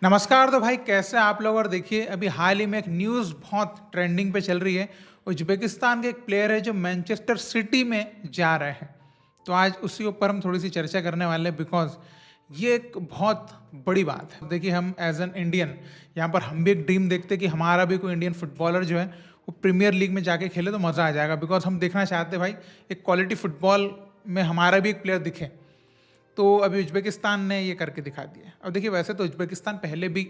नमस्कार। तो भाई कैसे आप लोग। और देखिए अभी हाल ही में एक न्यूज़ बहुत ट्रेंडिंग पे चल रही है। उज्बेकिस्तान के एक प्लेयर है जो मैनचेस्टर सिटी में जा रहे हैं। तो आज उसी ऊपर हम थोड़ी सी चर्चा करने वाले हैं बिकॉज ये एक बहुत बड़ी बात है। देखिए हम एज एन इंडियन यहाँ पर हम भी एक ड्रीम देखते हैं कि हमारा भी कोई इंडियन फुटबॉलर जो है वो प्रीमियर लीग में जाके खेले तो मज़ा आ जाएगा। बिकॉज हम देखना चाहते हैं भाई एक क्वालिटी फुटबॉल में हमारा भी एक प्लेयर दिखे। तो अभी उज्बेकिस्तान ने ये करके दिखा दिया। अब देखिए वैसे तो उज्बेकिस्तान पहले भी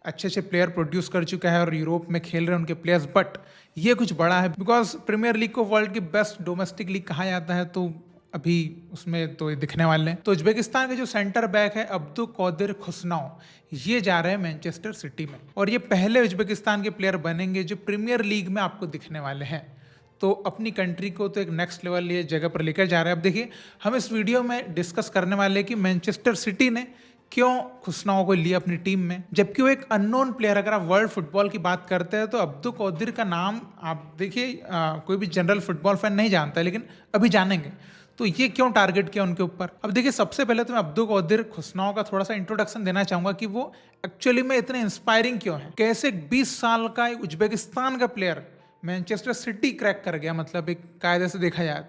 अच्छे अच्छे प्लेयर प्रोड्यूस कर चुका है और यूरोप में खेल रहे हैं उनके प्लेयर्स, बट ये कुछ बड़ा है बिकॉज प्रीमियर लीग को वर्ल्ड की बेस्ट डोमेस्टिक लीग कहा जाता है। तो अभी उसमें तो ये दिखने वाले हैं। तो उज्बेकिस्तान के जो सेंटर बैक है अब्दू कौदिर खुसनाव, ये जा रहे हैं मैनचेस्टर सिटी में और ये पहले उज्बेकिस्तान के प्लेयर बनेंगे जो प्रीमियर लीग में आपको दिखने वाले हैं। तो अपनी कंट्री को तो एक नेक्स्ट लेवल ये जगह पर लेकर जा रहे हैं। अब देखिए हम इस वीडियो में डिस्कस करने वाले हैं कि मैनचेस्टर सिटी ने क्यों खुसनाओ को लिया अपनी टीम में, जबकि वो एक अननोन प्लेयर। अगर आप वर्ल्ड फुटबॉल की बात करते हैं तो अब्दू कौदिर का नाम आप देखिए कोई भी जनरल फुटबॉल फैन नहीं जानता है, लेकिन अभी जानेंगे। तो ये क्यों टारगेट किया उनके ऊपर। अब देखिए सबसे पहले तो मैं अब्दू कौदिर खुसनाओ का थोड़ा सा इंट्रोडक्शन देना चाहूंगा कि वो एक्चुअली में इतने इंस्पायरिंग क्यों है। कैसे 20 साल का उज्बेकिस्तान का प्लेयर मैनचेस्टर सिटी क्रैक कर गया, मतलब एक कायदे से देखा जाए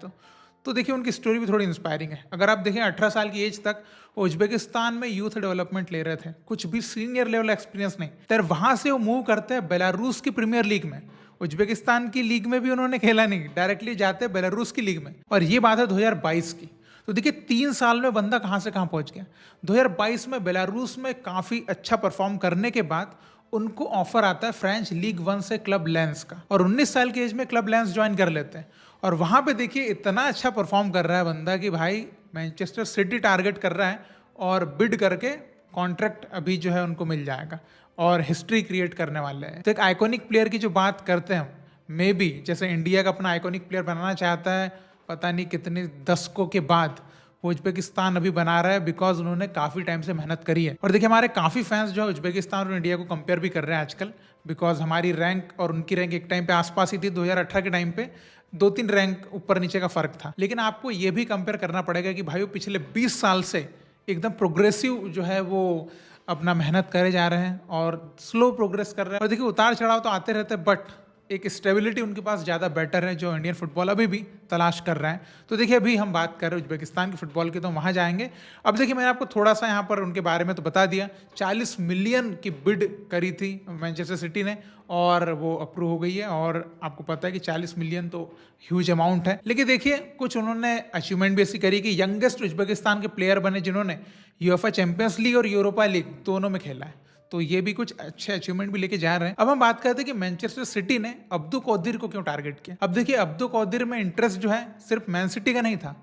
तो देखिए उनकी स्टोरी भी थोड़ी इंस्पायरिंग है। अगर आप देखें 18 साल की एज तक वो उज्बेकिस्तान में यूथ डेवलपमेंट ले रहे थे, कुछ भी सीनियर लेवल एक्सपीरियंस नहीं। फिर वहां से वो मूव करते हैं बेलारूस की प्रीमियर लीग में। उज्बेकिस्तान की लीग में भी उन्होंने खेला नहीं, डायरेक्टली जाते हैं बेलारूस की लीग में। और ये बात है 2022 की। तो देखिए 3 साल में बंदा कहां से कहां पहुंच गया। 2022 में बेलारूस में काफी अच्छा परफॉर्म करने के बाद उनको ऑफर आता है फ्रेंच लीग 1 से क्लब लेंस का, और 19 साल की एज में क्लब लेंस ज्वाइन कर लेते हैं। और वहां पे देखिए इतना अच्छा परफॉर्म कर रहा है बंदा कि भाई मैनचेस्टर सिटी टारगेट कर रहा है और बिड करके कॉन्ट्रैक्ट अभी जो है उनको मिल जाएगा और हिस्ट्री क्रिएट करने वाले हैं। तो एक आइकॉनिक प्लेयर की जो बात करते हैं, मे बी जैसे इंडिया का अपना आइकॉनिक प्लेयर बनाना चाहता है पता नहीं कितने दशकों के बाद, वो उज्बेकिस्तान अभी बना रहा है बिकॉज उन्होंने काफ़ी टाइम से मेहनत करी है। और देखिए हमारे काफ़ी फैंस जो है उज्बेकिस्तान और इंडिया को कंपेयर भी कर रहे हैं आजकल, बिकॉज हमारी रैंक और उनकी रैंक एक टाइम पे आसपास ही थी। 2018 के टाइम पे 2-3 रैंक ऊपर नीचे का फर्क था। लेकिन आपको ये भी कंपेयर करना पड़ेगा कि भाई वो पिछले 20 साल से एकदम प्रोग्रेसिव जो है वो अपना मेहनत करे जा रहे हैं और स्लो प्रोग्रेस कर रहे हैं। और देखिए उतार चढ़ाव तो आते रहते हैं, बट एक स्टेबिलिटी उनके पास ज़्यादा बेटर है जो इंडियन फुटबॉल अभी भी तलाश कर रहा है। तो देखिए अभी हम बात कर रहे हैं उज्बेकिस्तान के फुटबॉल की, तो वहाँ जाएंगे। अब देखिए मैंने आपको थोड़ा सा यहाँ पर उनके बारे में तो बता दिया। 40 मिलियन की बिड करी थी मैनचेस्टर सिटी ने और वो अप्रूव हो गई है। और आपको पता है कि 40 मिलियन तो ह्यूज अमाउंट है। लेकिन देखिए कुछ उन्होंने अचीवमेंट भी ऐसी करी कि यंगेस्ट उज्बेकिस्तान के प्लेयर बने जिन्होंने यूएफए चैंपियंस लीग और यूरोपा लीग दोनों में खेला है। तो ये भी कुछ अच्छे अचीवमेंट भी लेके जा रहे हैं। अब हम बात करते हैं कि मैनचेस्टर सिटी ने अब्दू कौदिर को क्यों टारगेट किया। अब देखिए अब्दू कौदिर में इंटरेस्ट जो है सिर्फ मैन सिटी का नहीं था,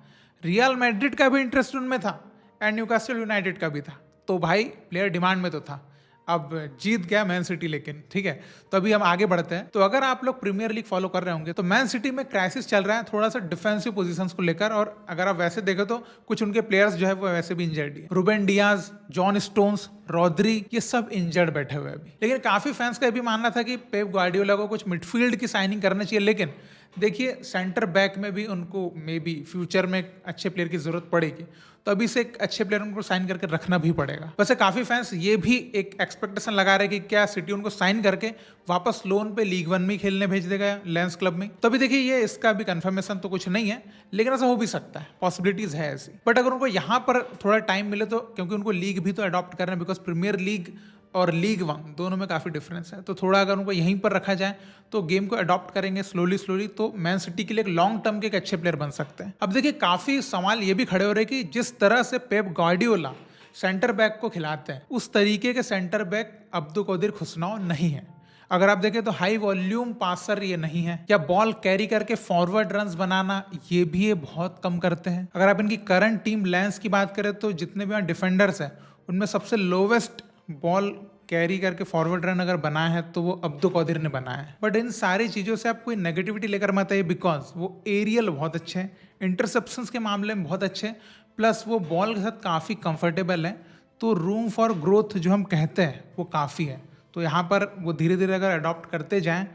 रियल मैड्रिड का भी इंटरेस्ट उनमें था एंड न्यूकासल यूनाइटेड का भी था। तो भाई प्लेयर डिमांड में तो था। अब जीत गया मैन सिटी, लेकिन ठीक है। तो अभी हम आगे बढ़ते हैं। तो अगर आप लोग प्रीमियर लीग फॉलो कर रहे होंगे तो मैन सिटी में क्राइसिस चल रहा है थोड़ा सा डिफेंसिव पोजीशंस को लेकर। और अगर आप वैसे देखें तो कुछ उनके प्लेयर्स जो है वो वैसे भी इंजर्ड है। Ruben Dias, John Stones, Rodri, ये सब इंजर्ड बैठे हुए अभी। लेकिन काफी फैंस का भी मानना था कि पेप गार्डियोला को कुछ मिडफील्ड की साइनिंग करना चाहिए। लेकिन देखिए सेंटर बैक में भी उनको मे बी फ्यूचर में अच्छे प्लेयर की जरूरत पड़ेगी, तो अभी से एक अच्छे प्लेयर उनको साइन करके रखना भी पड़ेगा। वैसे काफी फैंस ये भी एक एक्सपेक्टेशन लगा रहे कि क्या सिटी उनको साइन करके वापस लोन पे लीग 1 में खेलने भेज देगा लेंस क्लब में। तो अभी देखिए ये इसका भी कंफर्मेशन तो कुछ नहीं है, लेकिन ऐसा हो भी सकता है, पॉसिबिलिटीज है ऐसी। बट अगर उनको यहाँ पर थोड़ा टाइम मिले तो, क्योंकि उनको लीग भी तो अडॉप्ट कर रहे हैं, बिकॉज प्रीमियर लीग और लीग 1 दोनों में काफ़ी डिफरेंस है। तो थोड़ा अगर उनको यहीं पर रखा जाए तो गेम को अडॉप्ट करेंगे स्लोली स्लोली, तो मैन सिटी के लिए एक लॉन्ग टर्म के एक अच्छे प्लेयर बन सकते हैं। अब देखिए काफ़ी सवाल ये भी खड़े हो रहे हैं कि जिस तरह से पेप गार्डियोला सेंटर बैक को खिलाते हैं उस तरीके के सेंटर बैक अब्दू कौदिर खुसनाव नहीं है। अगर आप देखें तो हाई वॉल्यूम पासर ये नहीं है, या बॉल कैरी करके फॉरवर्ड रन्स बनाना ये भी ये बहुत कम करते हैं। अगर आप इनकी करंट टीम लेंस की बात करें तो जितने भी यहाँ डिफेंडर्स हैं उनमें सबसे लोवेस्ट बॉल कैरी करके फॉरवर्ड रन अगर बनाया है तो वो अब्दू कौदिर ने बनाया है। बट इन सारी चीज़ों से आप कोई नेगेटिविटी लेकर मत आइए, बिकॉज वो एरियल बहुत अच्छे हैं, इंटरसेप्शंस के मामले में बहुत अच्छे हैं, प्लस वो बॉल के साथ काफ़ी कंफर्टेबल है। तो रूम फॉर ग्रोथ जो हम कहते हैं वो काफ़ी है। तो यहाँ पर वो धीरे धीरे अगर अडॉप्ट करते जाएँ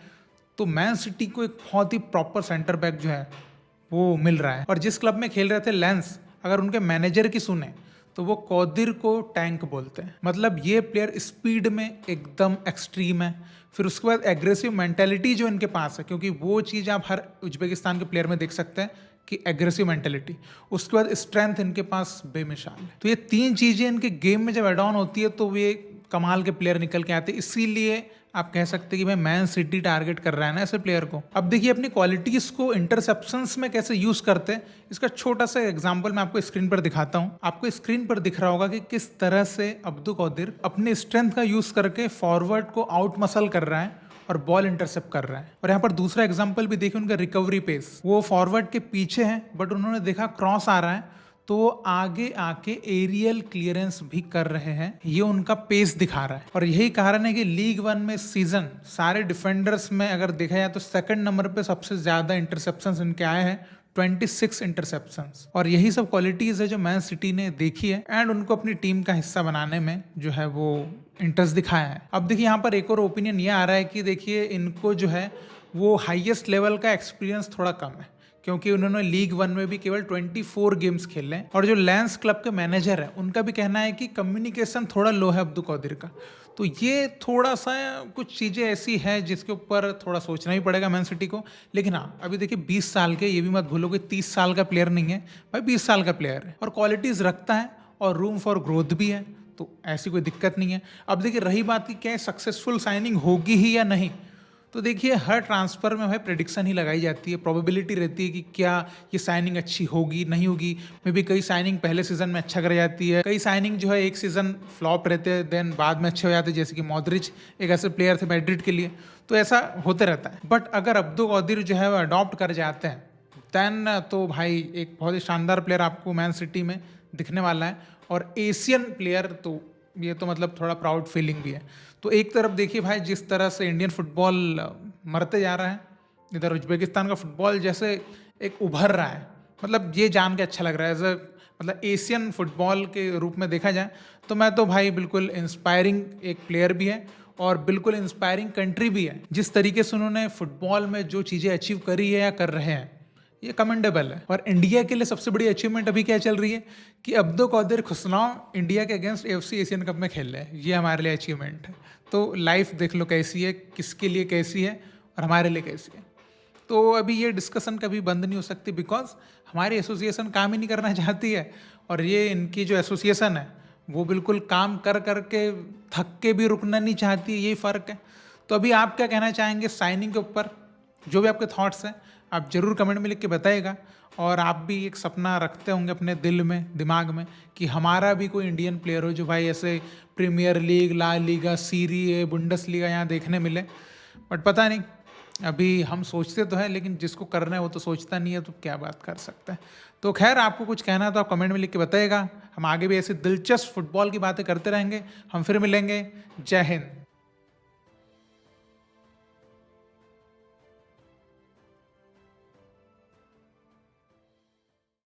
तो मैन सिटी को एक बहुत ही प्रॉपर सेंटर बैक जो है वो मिल रहा है। और जिस क्लब में खेल रहे थे लेंस, अगर उनके मैनेजर की सुने तो वो कौदिर को टैंक बोलते हैं। मतलब ये प्लेयर स्पीड में एकदम एक्सट्रीम है। फिर उसके बाद एग्रेसिव मेंटेलिटी जो इनके पास है, क्योंकि वो चीज़ आप हर उज्बेकिस्तान के प्लेयर में देख सकते हैं कि एग्रेसिव मेंटेलिटी। उसके बाद स्ट्रेंथ इनके पास बेमिसाल है। तो ये तीन चीज़ें इनके गेम में जब एड ऑन होती है तो ये कमाल के प्लेयर निकल के आते हैं। इसीलिए आप कह सकते हैं कि भाई मैन सिटी टारगेट कर रहा है ना ऐसे प्लेयर को। अब देखिए अपनी क्वालिटीज को इंटरसेप्शंस में कैसे यूज करते हैं, इसका छोटा सा एग्जांपल मैं आपको स्क्रीन पर दिखाता हूं। आपको स्क्रीन पर दिख रहा होगा कि किस तरह से अब्दुल कौदिर अपने स्ट्रेंथ का यूज करके फॉरवर्ड को आउट मसल कर रहा है और बॉल इंटरसेप्ट कर रहा है। और यहाँ पर दूसरा एग्जांपल भी देखिए उनका रिकवरी पेस। वो फॉरवर्ड के पीछे है बट उन्होंने देखा क्रॉस आ रहा है तो वो आगे आके एरियल क्लियरेंस भी कर रहे हैं। ये उनका पेस दिखा रहा है और यही कारण है कि लीग 1 में सीजन सारे डिफेंडर्स में अगर देखा जाए तो सेकंड नंबर पे सबसे ज्यादा इंटरसेप्शंस इनके आए हैं, 26 इंटरसेप्शंस। और यही सब क्वालिटीज है जो मैन सिटी ने देखी है एंड उनको अपनी टीम का हिस्सा बनाने में जो है वो इंटरेस्ट दिखाया है। अब देखिए यहाँ पर एक और ओपिनियन ये आ रहा है कि देखिए इनको जो है वो हाईएस्ट लेवल का एक्सपीरियंस थोड़ा कम है, क्योंकि उन्होंने लीग 1 में भी केवल 24 गेम्स खेले हैं। और जो लेंस क्लब के मैनेजर है उनका भी कहना है कि कम्युनिकेशन थोड़ा लो है अब्दुल कौदिर का। तो ये थोड़ा सा कुछ चीज़ें ऐसी है जिसके ऊपर थोड़ा सोचना ही पड़ेगा मैन सिटी को। लेकिन हाँ, अभी देखिए 20 साल के, ये भी मत भूलो कि 30 साल का प्लेयर नहीं है भाई, 20 साल का प्लेयर है और क्वालिटीज़ रखता है और रूम फॉर ग्रोथ भी है, तो ऐसी कोई दिक्कत नहीं है। अब देखिए रही बात की क्या सक्सेसफुल साइनिंग होगी ही या नहीं, तो देखिए हर ट्रांसफर में भाई प्रेडिक्शन ही लगाई जाती है, प्रोबेबिलिटी रहती है कि क्या ये साइनिंग अच्छी होगी नहीं होगी। मे बी कई साइनिंग पहले सीजन में अच्छा कर जाती है, कई साइनिंग जो है एक सीजन फ्लॉप रहते हैं देन बाद में अच्छे हो जाते हैं, जैसे कि मॉड्रिच एक ऐसे प्लेयर थे मैड्रिड के लिए। तो ऐसा होते रहता है। बट अगर अब्दुल कौदिर जो है वो अडॉप्ट कर जाते हैं देन तो भाई एक बहुत ही शानदार प्लेयर आपको मैन सिटी में दिखने वाला है। और एशियन प्लेयर तो ये तो मतलब थोड़ा प्राउड फीलिंग भी है। तो एक तरफ देखिए भाई जिस तरह से इंडियन फुटबॉल मरते जा रहा है, इधर उज्बेकिस्तान का फुटबॉल जैसे एक उभर रहा है। मतलब ये जान के अच्छा लग रहा है एज मतलब एशियन फुटबॉल के रूप में देखा जाए तो मैं तो भाई बिल्कुल इंस्पायरिंग एक प्लेयर भी है और बिल्कुल इंस्पायरिंग कंट्री भी है। जिस तरीके से उन्होंने फुटबॉल में जो चीज़ें अचीव करी है या कर रहे हैं ये कमेंडेबल है। और इंडिया के लिए सबसे बड़ी अचीवमेंट अभी क्या चल रही है कि अब्दुल कौदिर खुसनाव इंडिया के अगेंस्ट AFC एशियन कप में खेल रहे हैं, ये हमारे लिए अचीवमेंट है। तो लाइफ देख लो कैसी है, किसके लिए कैसी है और हमारे लिए कैसी है। तो अभी ये डिस्कशन कभी बंद नहीं हो सकती बिकॉज हमारी एसोसिएशन काम ही नहीं करना चाहती है और ये इनकी जो एसोसिएशन है वो बिल्कुल काम कर करके थक के भी रुकना नहीं चाहती, यही फ़र्क है। तो अभी आप क्या कहना चाहेंगे साइनिंग के ऊपर, जो भी आपके थॉट्स हैं आप ज़रूर कमेंट में लिख के बताइएगा। और आप भी एक सपना रखते होंगे अपने दिल में दिमाग में कि हमारा भी कोई इंडियन प्लेयर हो जो भाई ऐसे प्रीमियर लीग, ला लीगा, सीरी ए, बुंडस लीगा यहाँ देखने मिले। बट पता नहीं, अभी हम सोचते तो हैं लेकिन जिसको करना है वो तो सोचता नहीं है, तो क्या बात कर सकते हैं। तो खैर आपको कुछ कहना है तो आप कमेंट में लिख के बताइएगा। हम आगे भी ऐसे दिलचस्प फुटबॉल की बातें करते रहेंगे। हम फिर मिलेंगे। जय हिंद।